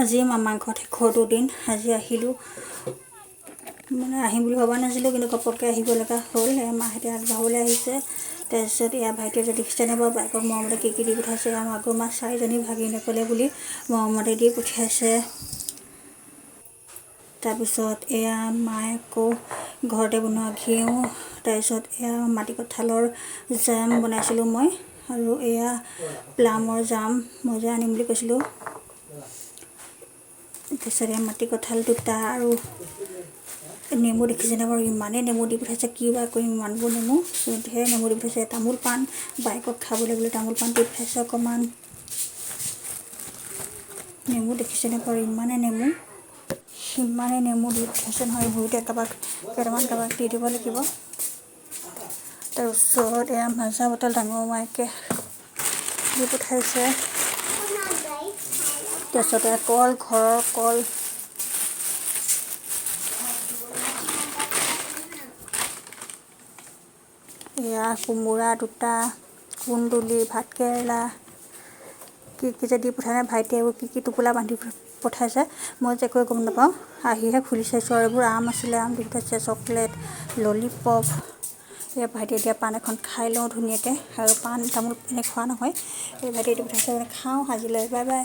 আজি মামাৰ ঘৰত শেষৰটো দিন। আজি আহিলোঁ, মানে আহিম বুলি ভবা নাছিলোঁ, কিন্তু ঘপককৈ আহিব লগা হ'ল। মাহঁতে আগবঢ়াবলৈ আহিছে। তাৰপিছত এয়া ভাইটিয়ে যদি দেখিছেনে বাৰু বাইকক মৰমতে কি দি পঠাইছে। আকৌ মা চাৰিজনী ভাগিনকলে বুলি মৰমতে দি পঠিয়াইছে। তাৰপিছত এয়া মায়ে আকৌ ঘৰতে বনোৱা ঘিউ, তাৰপিছত এয়া মাটি কঁঠালৰ জাম বনাইছিলোঁ মই, আৰু এয়া প্লামৰ জাম মই যে আনিম বুলি কৈছিলোঁ। তাৰপিছত এয়া মাটি কঁঠাল দুটা আৰু নেমু দেখিছেনে বাৰু, ইমানেই নেমু দি পঠাইছে, কি বা কৰিম ইমানবোৰ নেমু, ঢেৰ নেমু দি পঠাইছে। তামোল পাণ বাইকক খাবলৈ বুলি তামোল পাণ দি পঠাইছে অকণমান। নেমু দেখিছেনে বাৰু, ইমানেই নেমু দি পঠাইছে নহয়। ভৰিতে কেইটামান দি দিব লাগিব। তাৰপিছত এয়া মাজা বটল ডাঙৰ মাইকে দি পঠাইছে। তাৰপিছতে কল, ঘৰৰ কল, এয়া কোমোৰা দুটা, কুন্দুলি, ভাতকেৰেলা, কি যে দি পঠাই নাই ভাইটিয়ে, এইবোৰ কি টোপোলা বান্ধি পঠাইছে, মই যে একোৱে গম নাপাওঁ। আহিহে খুলি চাইছোঁ, আৰু এইবোৰ আম আছিলে, আম দি পঠাইছে, চকলেট, ললিপপ। এই ভাইটিয়ে দিয়া পাণ এখন খাই লওঁ ধুনীয়াকৈ, আৰু পাণ তামোল এনে খোৱা নহয়। এই ভাইটিয়ে দি পঠাইছে, খাওঁ আজিলৈ, বাই বাই।